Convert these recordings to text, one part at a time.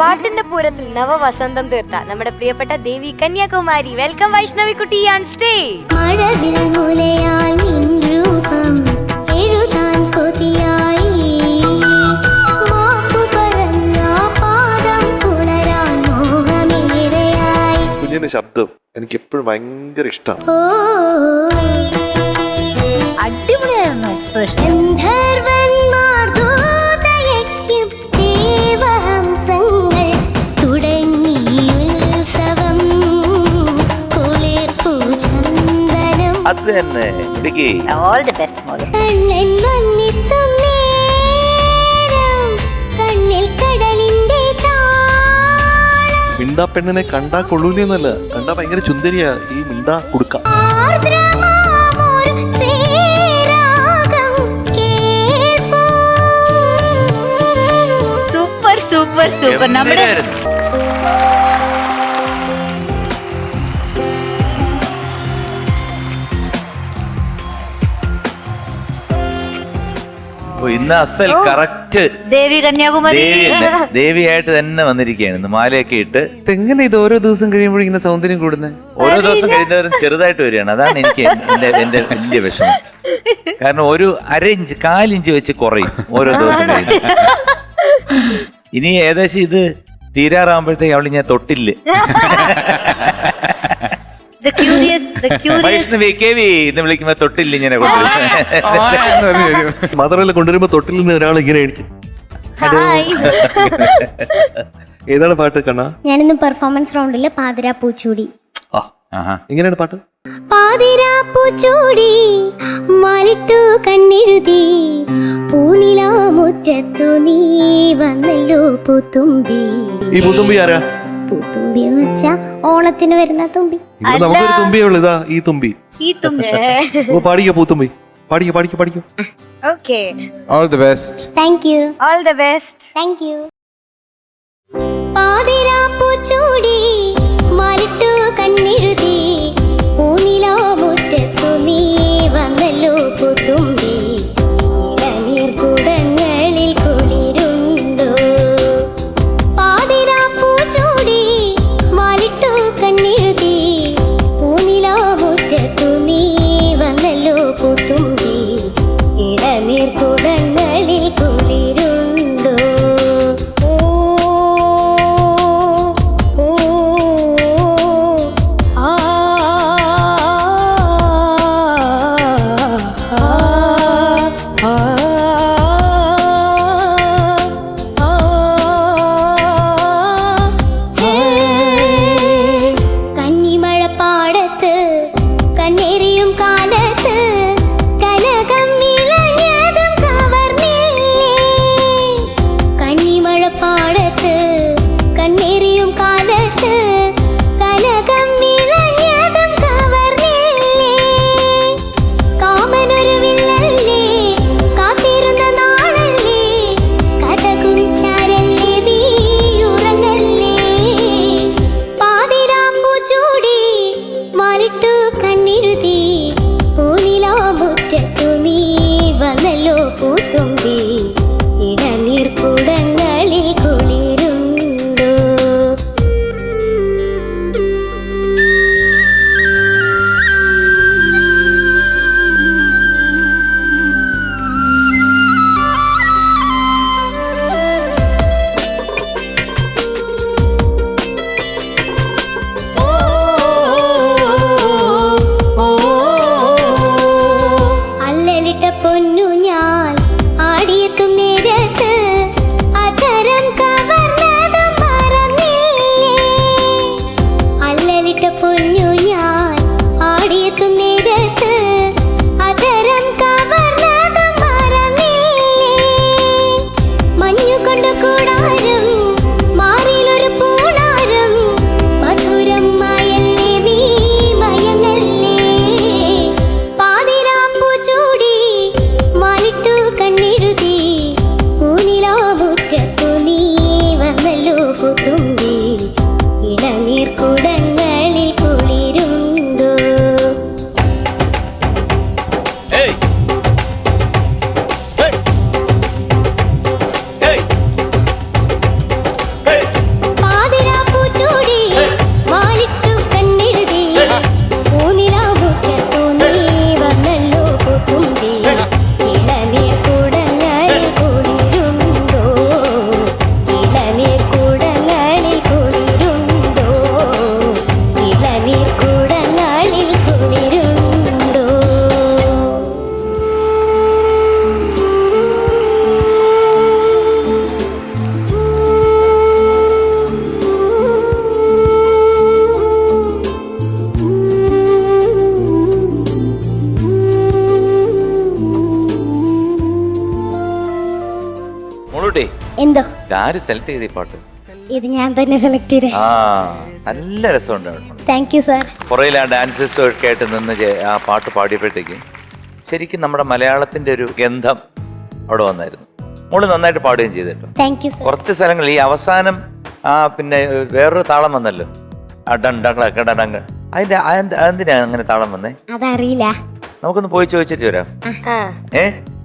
പാട്ടിന്റെ പൂരത്തിൽ നവവസന്തം തീർത്ത നമ്മുടെ പ്രിയപ്പെട്ട ദേവി കന്യാകുമാരി. വെൽക്കം വൈഷ്ണവി കുട്ടി ഓൺ സ്റ്റേജ്. മഴവിൽ മുലയാൽ നിൻ രൂപം എഴുതാൻ കൊതിയായി, മാപ്പു പറഞ്ഞ പാദം പുണരാൻ മോഹമേറെയായി. കുഞ്ഞിന്റെ ശബ്ദം എനിക്ക് എപ്പോഴും ഭയങ്കര ഇഷ്ടമാണ്. അടിപൊളിയായിരുന്നു എക്സ്പ്രഷൻ. ഗന്ധർവന്മാർ ദൂതയയ്ക്കും ദേവഹംസങ്ങൾ തുടങ്ങി ഉത്സവം, കുളിർപ്പൂ ചന്ദനം. അത് തന്നെ ഇടുക്കി. ഓൾ ദി ബെസ്റ്റ് മോളെ. കണ്ണൻ വന്നിത്തും നേരം കണ്ണിൽ കടലിന്റെ താളം. മിണ്ടാ പെണ്ണിനെ കണ്ടാ കൊള്ളൂലെന്നല്ല, കണ്ടാ ഭയങ്കര ചുന്ദരിയാ ഈ മിണ്ടാ കൊടുക്ക. ആർദ്രമാമൊരു ശ്രീരാഗം കേൾപ്പൂ. Super super super. നമ്മുടെ ഇന്ന് അസൽ കറക്റ്റ് ദേവി കന്യാകുമാരി ദേവിയായിട്ട് തന്നെ വന്നിരിക്കുകയാണ്. ഇന്ന് മാലയൊക്കെ ഇട്ട്. എങ്ങനെ ഇത് ഓരോ ദിവസം കഴിയുമ്പോൾ ഇങ്ങനെ സൗന്ദര്യം കൂടുന്നത്? ഓരോ ദിവസം കഴിയുന്നവരും ചെറുതായിട്ട് വരികയാണ്. അതാണ് എനിക്ക് എന്റെ വലിയ വിഷമം. കാരണം ഒരു 1/2 ഇഞ്ച് 1/4 ഇഞ്ച് വെച്ച് കുറയും ഓരോ ദിവസം കഴിയും. ഇനി ഏകദേശം ഇത് തീരാറാകുമ്പോഴത്തേക്ക് അവള് ഞാൻ തൊട്ടില്ല. വൈഷ്ണവി കേവി എന്ന് വിളിക്കുമ്പോ തൊട്ടില്ല ഇങ്ങനെ കൊണ്ടുവരും. മദറല്ല കൊണ്ടുവരുമ്പോ തൊട്ടിൽ നിന്ന് ഒരാൾ ഇങ്ങനെ എഴുതി. ഏതാണ് പാട്ട് കണ്ണാ? ഞാനിന്ന് പെർഫോമൻസ് റൗണ്ടില് പാതിരാ പൂച്ചൂടി. എങ്ങനെയാണ് പാട്ട്? പാതിരാ പൂച്ചൂടി മാലിട്ടു കണ്ണെഴുതി, പൂനിലാ മുറ്റത്തു നീ വന്നല്ലോ പൂത്തുമ്പി. ഈ പൂത്തുമ്പി ആരാ? പൂത്തുമ്പി എന്ന് വെച്ചാ ഓണത്തിന് വരുന്ന തുമ്പി. ഇവിടെ നമുക്കൊരു തുമ്പിയേ ഉള്ളു. ഇതാ ഈ തുമ്പി. ഓ പാടിക്കോ പൂത്തുമ്പി, പാടിക്കോ പാടിക്കോ പാടിക്കോ. Okay, all the best. Thank you. All the best. Thank you. പാതിരാ പൂച്ചൂടി മാലിട്ടു കണ്ണെഴുതി, പൂനിലാ മുറ്റത്തു നീ വന്നല്ലോ പൂത്തുമ്പി. ഇളനീർ കുടങ്ങളിൽ കുളിരുണ്ടോ? പാതിരാ പൂച്ചൂടി മാലിട്ടു കണ്ണെഴുതി, പൂനിലാ മുറ്റത്തു നീ വന്നല്ലോ പൂത്തുമ്പി. ഇളനീർ കുടങ്ങളിൽ കുളിരുണ്ടോ? കന്നിമഴപ്പാടത്ത് കണ്ണേറിയും കാലത്ത് കനകം വിളഞ്ഞതും കവർന്നില്ലേ? കന്നിമഴപ്പാടത്ത് കണ്ണേറിയും കാലത്ത് കനകം വിളഞ്ഞതും കവർന്നില്ലേ? കാമനൊരു വില്ലല്ലേ, കാത്തിരുന്ന നാളല്ലേ, കഥകും ചാരല്ലേ, നീ ഉറങ്ങല്ലേ? പാതിരാപ്പൂ ചൂടി മാലിട്ടു കണ്ണെഴുതി, പൂനിലാ മുറ്റത്തു നീ വന്നല്ലോ പൂത്തുമ്പി. ഇടനീർ കുടങ്ങളിൽ കുളിരുണ്ടോ? ഇതാര് സെലക്ട് ചെയ്ത ഈ പാട്ട്? ഇത് ഞാൻ തന്നെ സെലക്ട് ചെയ്തേ. ആ നല്ല രസമുണ്ട്. Thank you sir. പുറയിൽ ആ ഡാൻസേഴ്സും ഒക്കെ ആയിട്ട് നിന്ന് ആ പാട്ട് പാടിയപ്പോഴത്തേക്കും ശരിക്കും നമ്മുടെ മലയാളത്തിന്റെ ഒരു ഗന്ധം അവിടെ വന്നായിരുന്നു. മോള് നന്നായിട്ട് പാടുകയും ചെയ്തിട്ടോ. Thank you sir. കുറച്ച് സ്ഥലങ്ങളിൽ ഈ അവസാനം പിന്നെ വേറൊരു താളം വന്നല്ലോ, അതിന്റെ അതെന്തിനാ അങ്ങനെ താളം വന്നേ? അതറിയില്ല. നമുക്കൊന്ന് പോയി ചോദിച്ചിട്ട് വരാം.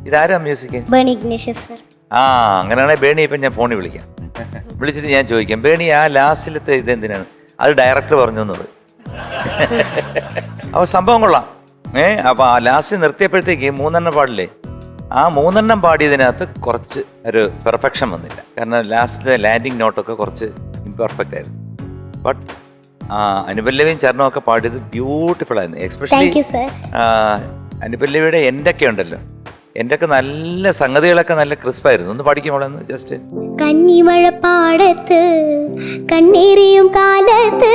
ഇതാരാ മ്യൂസിക്? Berny Ignatius sir. അങ്ങനെയാണെങ്കിൽ ബേണി ഇപ്പം ഞാൻ ഫോണിൽ വിളിക്കാം. വിളിച്ചിട്ട് ഞാൻ ചോദിക്കാം, ബേണി ആ ലാസ്റ്റിലത്തെ ഇതെന്തിനാണ്? അത് ഡയറക്ടർ പറഞ്ഞു എന്ന് പറയും. അപ്പൊ സംഭവം കൊള്ളാം. അപ്പൊ ആ ലാസ്റ്റ് നിർത്തിയപ്പോഴത്തേക്ക് 3 പാടില്ലേ, ആ 3 പാടിയതിനകത്ത് കുറച്ച് ഒരു പെർഫെക്ഷൻ വന്നില്ല. കാരണം ലാസ്റ്റ് ലാൻഡിങ് നോട്ടൊക്കെ കുറച്ച് ഇംപെർഫെക്റ്റ് ആയിരുന്നു. ബട്ട് അനുപല്ലവിയും ചരണവും ഒക്കെ പാടിയത് ബ്യൂട്ടിഫുൾ ആയിരുന്നു. എക്സ്പെഷ്യലി അനുപല്ലവിയുടെ എന്റൊക്കെ ഉണ്ടല്ലോ, എന്റൊക്കെ നല്ല സംഗതികളൊക്കെ നല്ല ക്രിസ്പായിരുന്നു. ഒന്ന് പാടിക്കുമ്പോഴൊന്ന് ജസ്റ്റ്. കന്നിമഴ പാടത്ത് കണ്ണീരിയും കാലത്ത്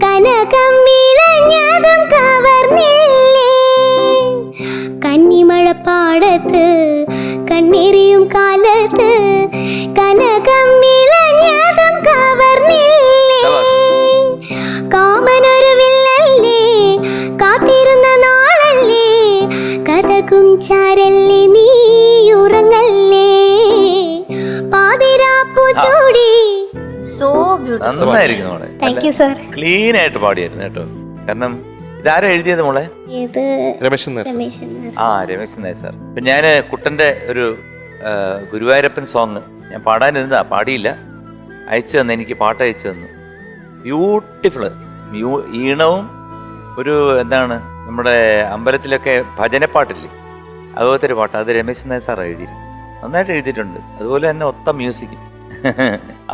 കനകം വിളഞ്ഞതും കവർന്നില്ലേ. കന്നിമഴ പാടത്ത് കണ്ണീരിയും കാലത്ത് കനകം വിളഞ്ഞതും കവർന്നില്ലേ. കാമനൊരു വില്ലല്ലേ കാത്തിരുന്ന നാളല്ലേ കഥകും ചാരല്ലേ നീ ഉറങ്ങല്ലേ പാതിരാപ്പൂ ചൂടി. So beautiful. നന്നായിരിക്കും മോളെ. Thank you sir. ക്ലീൻ ആയിട്ട് പാടിയായിരുന്നു കേട്ടോ. കാരണം ഇതാരാ എഴുതിയത് മോളെ? ഇത് രമേശൻ രമേശൻ രമേശ് നായർ സാർ. ഇപ്പം ഞാൻ കുട്ടൻ്റെ ഒരു ഗുരുവായൂരപ്പൻ സോങ് ഞാൻ പാടാനിരുന്നതാ, പാടിയില്ല. അയച്ചു തന്നു, എനിക്ക് പാട്ട് അയച്ചു തന്നു. ബ്യൂട്ടിഫുൾ ഈണവും ഒരു എന്താണ് നമ്മുടെ അമ്പലത്തിലൊക്കെ ഭജനപ്പാട്ടില്ലേ, അതുപോലത്തെ ഒരു പാട്ട്. അത് രമേശ് നായർ സാർ എഴുതിയിരുന്നു, നന്നായിട്ട് എഴുതിയിട്ടുണ്ട്. അതുപോലെ തന്നെ ഒത്ത മ്യൂസിക്കും.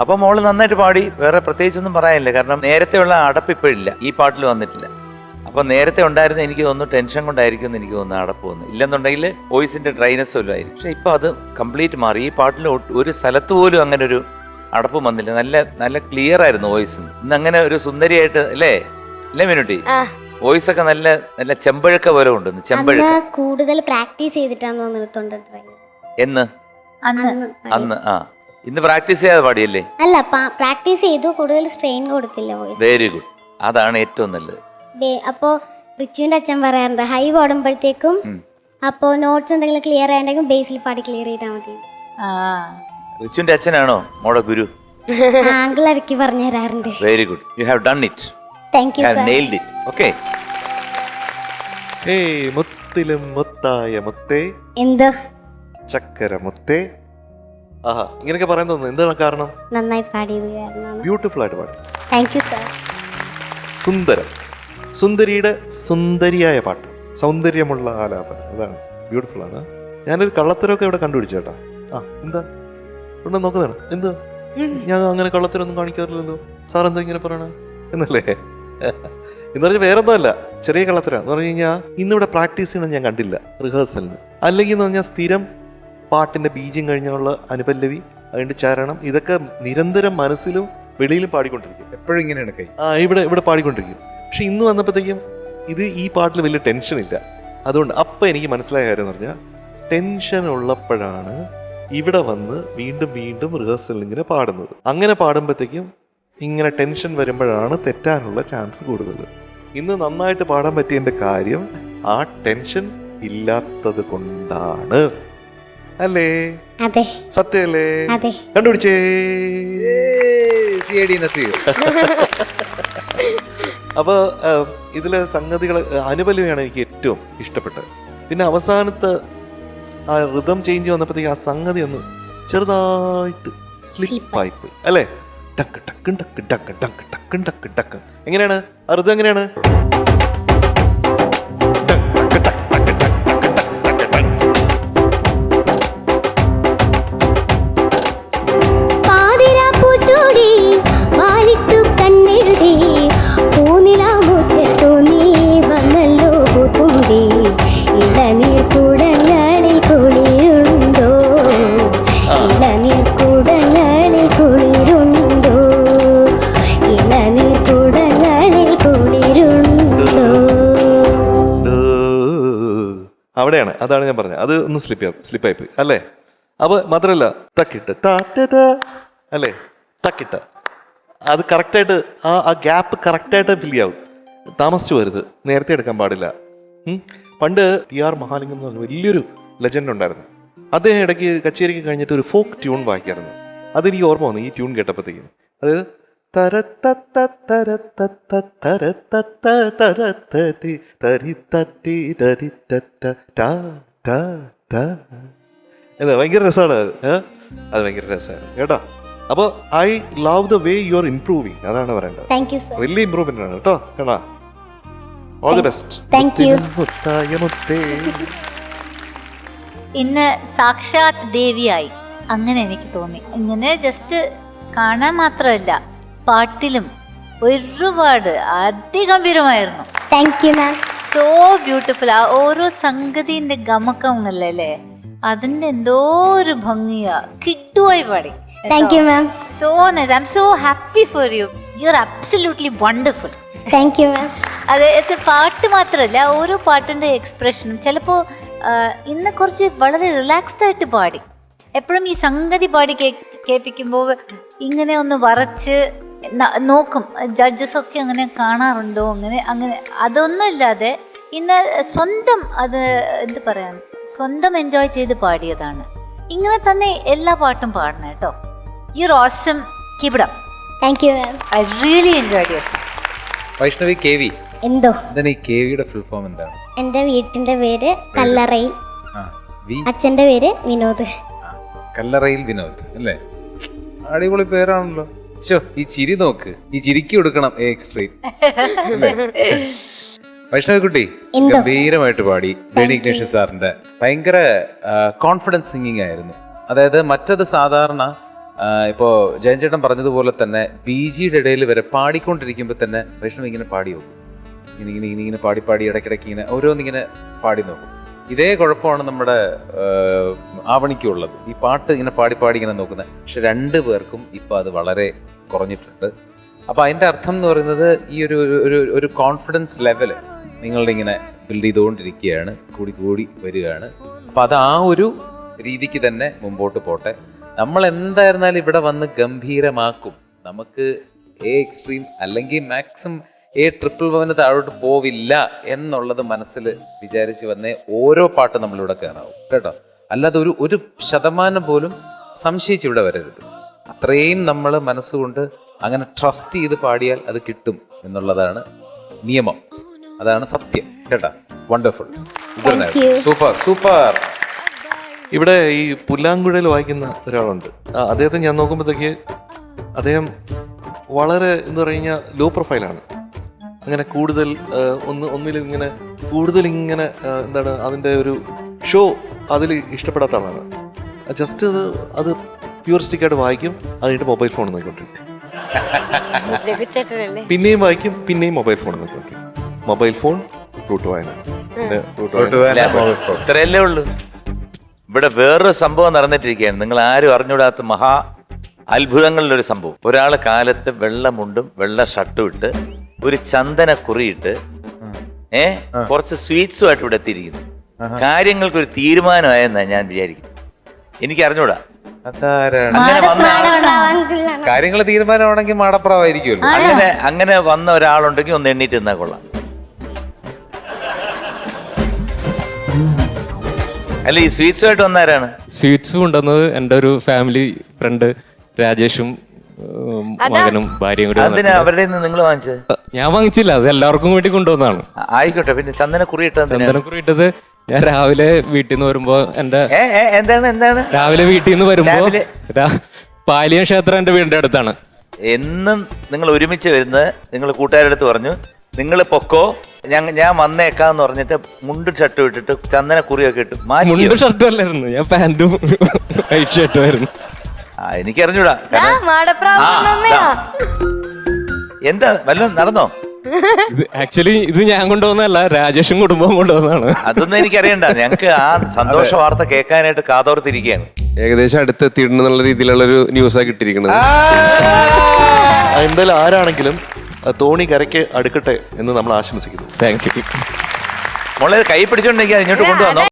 അപ്പം മോള് നന്നായിട്ട് പാടി. വേറെ പ്രത്യേകിച്ചൊന്നും പറയാനില്ല. കാരണം നേരത്തെയുള്ള അടപ്പ് ഇപ്പോഴില്ല, ഈ പാട്ടിൽ വന്നിട്ടില്ല. അപ്പം നേരത്തെ ഉണ്ടായിരുന്ന എനിക്ക് തോന്നുന്നു ടെൻഷൻ കൊണ്ടായിരിക്കും എന്ന് എനിക്ക് തോന്നുന്നു അടപ്പ് വന്നു. ഇല്ലെന്നുണ്ടെങ്കിൽ വോയിസിന്റെ ഡ്രൈനസ് വല്ലതും ആയിരിക്കും. പക്ഷെ ഇപ്പം അത് കംപ്ലീറ്റ് മാറി. ഈ പാട്ടിൽ ഒരു സ്ഥലത്ത് പോലും അങ്ങനെ ഒരു അടപ്പും വന്നില്ല. നല്ല നല്ല ക്ലിയർ ആയിരുന്നു വോയിസ്. ഇന്ന് അങ്ങനെ ഒരു സുന്ദരിയായിട്ട് അല്ലേ മിനുട്ടി? വോയിസ് ഒക്കെ നല്ല നല്ല ചെമ്പഴുക്ക പോലെ ഉണ്ട്. ചെമ്പഴുക്ക കൂടുതൽ പ്രാക്ടീസ് ചെയ്തിട്ടാണ് എന്ന് അന്ന് ഇന്ന് പ്രാക്ടീസ് ചെയ്യാതെ പാടിയല്ലേ? അല്ല, പ്രാക്ടീസ് ചെയ്തു, കൂടുതൽ സ്ട്രെയിൻ കൊടുത്തില്ല വോയിസ്. വെരി ഗുഡ്, അതാണ് ഏറ്റവും നല്ലത്. അപ്പോ റിച്ചുവിന്റെ അച്ഛൻ പറയാറുണ്ട്, ഹൈ പാടുമ്പോഴത്തേക്കും അപ്പോ നോട്ട്സ് എന്തെങ്കിലും ക്ലിയർ ആയിട്ടുണ്ടെങ്കിൽ ബേസിൽ പാടി ക്ലിയർ ചെയ്താൽ മതി. റിച്ചുവിന്റെ അച്ഛനാണോ മോടെ ഗുരു? ആംഗിൾ ഇറക്കി പറഞ്ഞു തരാറുണ്ട്. Very good, you have done it. Thank you sir. nailed it. Okay. മുത്തിലും മുത്തായ മുത്തേ എന്തോ ചക്കര മുത്തേ. ആഹാ, ഇങ്ങനെയൊക്കെ പറയാൻ തോന്നുന്നു. എന്താണ് കാരണം? നന്നായി പാടിയത് കാരണമാണ്. ബ്യൂട്ടിഫുൾ ആയിട്ട് പാടി. Thank you sir. സുന്ദരം, സുന്ദരിയുടെ സുന്ദരിയായ പാട്ട്, സൗന്ദര്യമുള്ള ആലാപനം, അതാണ് ബ്യൂട്ടിഫുൾ ആണ്. ഞാനൊരു കള്ളത്തരമൊക്കെ ഇവിടെ കണ്ടുപിടിച്ചു കേട്ടാ. എന്താ ഇവിടെ നോക്കുന്നതാണ്? എന്താ ഞാൻ അങ്ങനെ കള്ളത്തരൊന്നും കാണിക്കാറില്ലല്ലോ, സാർ എന്താ ഇങ്ങനെ പറയണ എന്നല്ലേ? എന്ന് പറഞ്ഞാൽ വേറൊന്നും അല്ല, ചെറിയ കള്ളത്തരം എന്ന് പറഞ്ഞു കഴിഞ്ഞാൽ ഇന്നിവിടെ പ്രാക്ടീസ് ചെയ്യണം ഞാൻ കണ്ടില്ല റിഹേഴ്സലിന്. അല്ലെങ്കിൽ എന്ന് പറഞ്ഞാൽ സ്ഥിരം പാട്ടിന്റെ ബീജം കഴിഞ്ഞുള്ള അനുപല്ലവി, അതിന്റെ ചരണം, ഇതൊക്കെ നിരന്തരം മനസ്സിലും വെളിയിലും പാടിക്കൊണ്ടിരിക്കും. എപ്പോഴും ഇങ്ങനെയാണ് കൈ. ഇവിടെ പാടിക്കൊണ്ടിരിക്കും. പക്ഷെ ഇന്ന് വന്നപ്പോഴത്തേക്കും ഈ പാട്ടിൽ വലിയ ടെൻഷൻ ഇല്ല. അതുകൊണ്ട് അപ്പം എനിക്ക് മനസ്സിലായ കാര്യം എന്ന് പറഞ്ഞാൽ ടെൻഷൻ ഉള്ളപ്പോഴാണ് ഇവിടെ വന്ന് വീണ്ടും വീണ്ടും റിഹേഴ്സലിൽ ഇങ്ങനെ പാടുന്നത്. അങ്ങനെ പാടുമ്പോഴത്തേക്കും ഇങ്ങനെ ടെൻഷൻ വരുമ്പോഴാണ് തെറ്റാനുള്ള ചാൻസ് കൂടുതൽ. ഇന്ന് നന്നായിട്ട് പാടാൻ പറ്റിയതിൻ്റെ കാര്യം ആ ടെൻഷൻ ഇല്ലാത്തത് കൊണ്ടാണ്. അല്ലേ? അതെ. സത്യമല്ലേ? അതെ. കണ്ടുപിടിച്ചേ. അപ്പൊ ഇതിലെ സംഗതികൾ അനുപല്ലവിയാണ് എനിക്ക് ഏറ്റവും ഇഷ്ടപ്പെട്ടത്. പിന്നെ അവസാനത്തെ ആ റിതം ചേഞ്ച് വന്നപ്പോഴത്തേക്ക് ആ സംഗതി ഒന്ന് ചെറുതായിട്ട് സ്ലിപ്പായി പോയി അല്ലേ? ടക്ക് ടക്ക് ടക്ക് ടക്ക് ടക്ക് ടക്ക് ടക്ക് ടക്ക്. എങ്ങനെയാണ് ആ റിതം? എങ്ങനെയാണ്? അവിടെയാണ്, അതാണ് ഞാൻ പറഞ്ഞത്. അത് ഒന്ന് സ്ലിപ്പായി പോയി അല്ലേ? അപ്പോൾ മാത്രമല്ല തക്കിട്ട് അല്ലേ, തക്കിട്ട അത് കറക്റ്റായിട്ട് ആ ഗ്യാപ്പ് കറക്റ്റായിട്ട് ഫിൽ ചെയ്യാവും. താമസിച്ചു വരുത്, നേരത്തെ എടുക്കാൻ പാടില്ല. പണ്ട് ടി.ആർ. മഹാലിംഗം എന്ന് പറഞ്ഞ വലിയൊരു ലെജൻഡ് ഉണ്ടായിരുന്നു. അദ്ദേഹം ഇടയ്ക്ക് കച്ചേരിക്ക് കഴിഞ്ഞിട്ട് ഒരു ഫോക്ക് ട്യൂൺ വായിക്കായിരുന്നു. അതെനിക്ക് ഓർമ്മ വന്നു ഈ ട്യൂൺ കേട്ടപ്പോഴത്തേക്കും. അതായത് എന്താ ഭയങ്കര രസമാണ് അത് ഭയങ്കര രസമാണ് കേട്ടോ. അപ്പോൾ I love the way you are improving, അതാണ് പറയേണ്ടത്. Thank you sir. വലിയ ഇമ്പ്രൂവ്മെന്റ് ആണ് കേട്ടോ. കേട്ടോ, all the best. Thank U. ഇന്ന് സാക്ഷാത് ദേവിയായി അങ്ങനെ എനിക്ക് തോന്നി. ഇങ്ങനെ ജസ്റ്റ് കാണാൻ മാത്രമല്ല, പാട്ടിലും ഒരുപാട് അതിഗംഭീരമായിരുന്നു. Thank you ma'am. So beautiful. ആ ഓരോ സംഗതിന്റെ ഗമക്കങ്ങളല്ലേ, അതിന്റെ എന്തോ ഒരു ഭംഗിയാ. കിട്ടുവായി പാടി. Thank you ma'am. So nice. I M so happy for you. You are absolutely wonderful. Thank you മാം. അത് പാട്ട് മാത്രമല്ല, ഓരോ പാട്ടിന്റെ എക്സ്പ്രഷനും. ചിലപ്പോൾ ഇന്ന് കുറച്ച് വളരെ റിലാക്സ്ഡ് ആയിട്ട് പാടി. എപ്പോഴും ഈ സംഗതി പാടി കേൾപ്പിക്കുമ്പോൾ ഇങ്ങനെ ഒന്ന് വരച്ച് നോക്കും. ജഡ്ജസൊക്കെ അങ്ങനെ കാണാറുണ്ടോ, അങ്ങനെ അതൊന്നുമില്ലാതെ ഇന്ന് സ്വന്തം അത് എന്ത് പറയാൻ, സ്വന്തം എൻജോയ് ചെയ്ത് പാടിയതാണ്. ഇങ്ങനെ തന്നെ എല്ലാ പാട്ടും പാടണം കേട്ടോ. You are awesome. Keep it up. Thank you ma'am. I really enjoyed your song. Vaishnavi KV, എന്തോ എന്താണ് ഈ KVയുടെ ഫുൾ ഫോം എന്താണ്? എൻ്റെ വീട്ടിൻ്റെ പേര് കല്ലറയിൽ, ആ, വി അച്ഛൻ്റെ പേര് വിനോദ്. ആ, കല്ലറയിൽ വിനോദ് അല്ലേ? അടിപൊളി പേരാണല്ലോ. ഈ ചിരി നോക്ക്, ഈ ചിരിക്ക് കൊടുക്കണം എക്സ്ട്രീം. വൈഷ്ണവി കുട്ടി ഗംഭീരമായിട്ട് പാടി. വേണി ഇഗ്നേഷ്യസ് സാറിന്റെ ഭയങ്കര കോൺഫിഡൻസ് സിംഗിങ് ആയിരുന്നു. അതായത് മറ്റത് സാധാരണ ഇപ്പോൾ ജയൻ ചേട്ടൻ പറഞ്ഞതുപോലെ തന്നെ BGയുടെ ഇടയിൽ വരെ പാടിക്കൊണ്ടിരിക്കുമ്പോൾ തന്നെ വൈഷ്ണവ് ഇങ്ങനെ പാടി നോക്കും. ഇങ്ങനെ പാടി ഇടയ്ക്കിടയ്ക്ക് ഇങ്ങനെ ഓരോന്നിങ്ങനെ പാടി നോക്കും. ഇതേ കുഴപ്പമാണ് നമ്മുടെ ആവണിക്കുള്ളത്. ഈ പാട്ട് ഇങ്ങനെ പാടി ഇങ്ങനെ നോക്കുന്നത്. പക്ഷെ 2 പേർക്കും ഇപ്പം അത് വളരെ കുറഞ്ഞിട്ടുണ്ട്. അപ്പോൾ അതിൻ്റെ അർത്ഥം എന്ന് പറയുന്നത് ഈ ഒരു കോൺഫിഡൻസ് ലെവൽ നിങ്ങളുടെ ഇങ്ങനെ ബിൽഡ് ചെയ്തുകൊണ്ടിരിക്കുകയാണ്, കൂടി വരികയാണ്. അപ്പോൾ അത് ആ ഒരു രീതിക്ക് തന്നെ മുമ്പോട്ട് പോട്ടെ. നമ്മൾ എന്തായിരുന്നാലും ഇവിടെ വന്ന് ഗംഭീരമാക്കും. നമുക്ക് എക്സ്ട്രീം അല്ലെങ്കിൽ മാക്സിമം A111 താഴോട്ട് പോവില്ല എന്നുള്ളത് മനസ്സിൽ വിചാരിച്ച് വന്നേ ഓരോ പാട്ട് നമ്മളിവിടെ കയറാവും കേട്ടോ. അല്ലാതെ ഒരു ശതമാനം പോലും സംശയിച്ച് ഇവിടെ വരരുത്. അത്രയും നമ്മൾ മനസ്സുകൊണ്ട് അങ്ങനെ ട്രസ്റ്റ് ചെയ്ത് പാടിയാൽ അത് കിട്ടും എന്നുള്ളതാണ് നിയമം, അതാണ് സത്യം കേട്ടോ. Wonderful, super. ഇവിടെ ഈ പുല്ലാങ്കുഴൽ വായിക്കുന്ന ഒരാളുണ്ട്. അദ്ദേഹത്തെ ഞാൻ നോക്കുമ്പോഴത്തേക്ക് അദ്ദേഹം വളരെ എന്താ പറയുക ലോ പ്രൊഫൈലാണ്. അങ്ങനെ കൂടുതൽ ഒന്നിലും ഇങ്ങനെ കൂടുതൽ ഇങ്ങനെ എന്താണ് അതിൻ്റെ ഒരു ഷോ അതിൽ ഇഷ്ടപ്പെടാത്ത ആളാണ്. ജസ്റ്റ് അത് പ്യൂറിസ്റ്റിക്കായിട്ട് വായിക്കും, അത് കഴിഞ്ഞിട്ട് മൊബൈൽ ഫോൺ നോക്കിക്കൊണ്ടിരിക്കും. പിന്നെയും വായിക്കും, പിന്നെയും മൊബൈൽ ഫോൺ നോക്കിക്കൊണ്ടിരിക്കും. മൊബൈൽ ഫോൺ റൂട്ട് വായന. ഇത്രയല്ലേ ഉള്ളൂ. ഇവിടെ വേറൊരു സംഭവം നടന്നിട്ടിരിക്കുകയാണ്. നിങ്ങൾ ആരും അറിഞ്ഞൂടാത്ത മഹാ അത്ഭുതങ്ങളിലൊരു സംഭവം. ഒരാൾ കാലത്ത് വെള്ളമുണ്ടും വെള്ള ഷർട്ടും ഇട്ട് ഒരു ചന്ദന കുറിയിട്ട് കുറച്ച് സ്വീറ്റ്സുമായിട്ട് ഇവിടെ എത്തിയിരിക്കുന്നു. കാര്യങ്ങൾക്കൊരു തീരുമാനമായെന്നാണ് ഞാൻ വിചാരിക്കുന്നത്. എനിക്ക് അറിഞ്ഞൂടാ. അങ്ങനെ വന്ന കാര്യങ്ങൾ തീരുമാനമാണെങ്കിൽ മാടപ്രാവായിരിക്കുമല്ലോ. അങ്ങനെ വന്ന ഒരാളുണ്ടെങ്കിൽ ഒന്ന് എണ്ണീറ്റ് നിന്നാ കൊള്ളാം. അല്ല, ഈ സ്വീറ്റ്സുമായിട്ട് വന്നാരാണ്? സ്വീറ്റ്സ് കൊണ്ടുവന്നത് എൻ്റെ ഒരു ഫാമിലി ഫ്രണ്ട് രാജേഷും മകനും ഭാര്യയും കൂടി. അതിന് അവരുടെ നിങ്ങൾ വാങ്ങിച്ചത്? ഞാൻ വാങ്ങിച്ചില്ല, അത് എല്ലാവർക്കും വേണ്ടി കൊണ്ടുവന്നതാണ്. ആയിക്കോട്ടെ. പിന്നെ ചന്ദനക്കുറി ഇട്ടത് ഞാൻ രാവിലെ വീട്ടിൽ നിന്ന് വരുമ്പോ എന്താണ് രാവിലെ വീട്ടിൽ നിന്ന് വരുമ്പോ പാലിയം ക്ഷേത്രം എന്റെ വീടിന്റെ അടുത്താണ്. എന്നും നിങ്ങൾ ഒരുമിച്ച് വരുന്നത് നിങ്ങൾ കൂട്ടുകാരുടെ അടുത്ത് പറഞ്ഞു നിങ്ങൾ പൊക്കോ, ഞാൻ വന്നേക്കാന്ന് പറഞ്ഞിട്ട് മുണ്ടും ഷർട്ടും ഇട്ടിട്ട് ചന്ദനക്കുറിയൊക്കെ ഇട്ട് മാറ്റി. മുണ്ടും ഷർട്ടും അല്ലായിരുന്നു, ഞാൻ പാന്റും വൈറ്റ് ഷർട്ടും ആയിരുന്നു. എനിക്കറിഞ്ഞൂടാ. എന്താ വല്ലതും നടന്നോ? ആക്ച്വലി ഇത് ഞാൻ കൊണ്ടുവന്നതല്ല, രാജേഷും കുടുംബവും കൊണ്ടുവന്നതാണ്. അതൊന്നും എനിക്കറിയണ്ട. ഞങ്ങൾക്ക് ആ സന്തോഷ വാർത്ത കേൾക്കാനായിട്ട് കാതോർത്തിരിക്കുകയാണ്. ഏകദേശം അടുത്തെത്തിയിട്ടുണ്ടെന്നുള്ള രീതിയിലുള്ള ഒരു ന്യൂസാണ് കിട്ടിയിരിക്കുന്നത്. എന്തായാലും ആരാണെങ്കിലും തോണി കരയ്ക്ക് അടുക്കട്ടെ എന്ന് നമ്മൾ ആശംസിക്കുന്നു. Thank you. മോളെ കൈ പിടിച്ചോണ്ടിരിക്കാൻ ഇങ്ങോട്ട് കൊണ്ടുവന്നോ.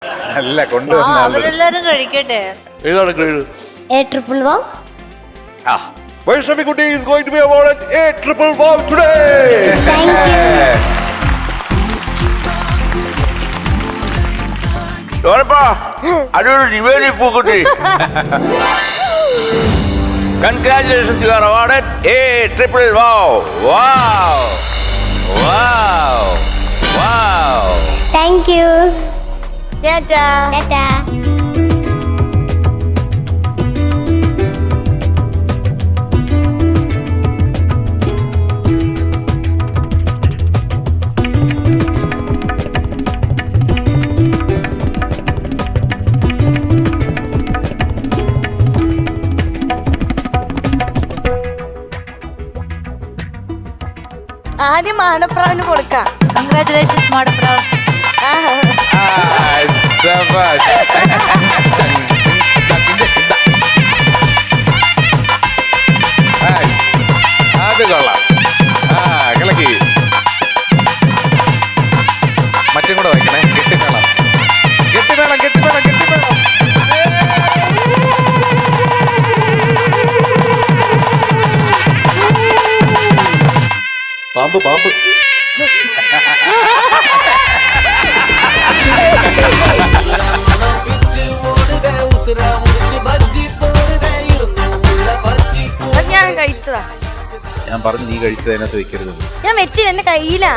അല്ല കൊണ്ടുവന്ന ആള്. അവരെല്ലാരും കഴിക്കട്ടെ. ഏതാണ് grade? A wow. വൈഷ്ണവിക്കുട്ടി is going to be awarded A wow today. Thank you. Congratulations, you are awarded A wow. Wow. Wow. Wow. Thank you. Tata. Tata. ആദ്യം മാടപ്രാവിന് കൊടുക്കാം. കൺഗ്രാറ്റുലേഷൻസ് മാഡപ്രാവ്. സബാഷ്. Nice. അത് കൊള്ളാം. കിളക്കി. മറ്റും കൂടെ വയ്ക്കണേ. കെട്ടിമേളം. കെട്ടിമേളം, കെട്ടിമേളം, കെട്ടിമേളം. പാമ്പ് പാമ്പ്. അത് ഞാൻ കഴിച്ചതാ. ഞാൻ പറഞ്ഞു നീ കഴിച്ചത് അതിനകത്ത് വെക്കരുത്. ഞാൻ വെച്ചില്ല, എന്റെ കയ്യിലാ.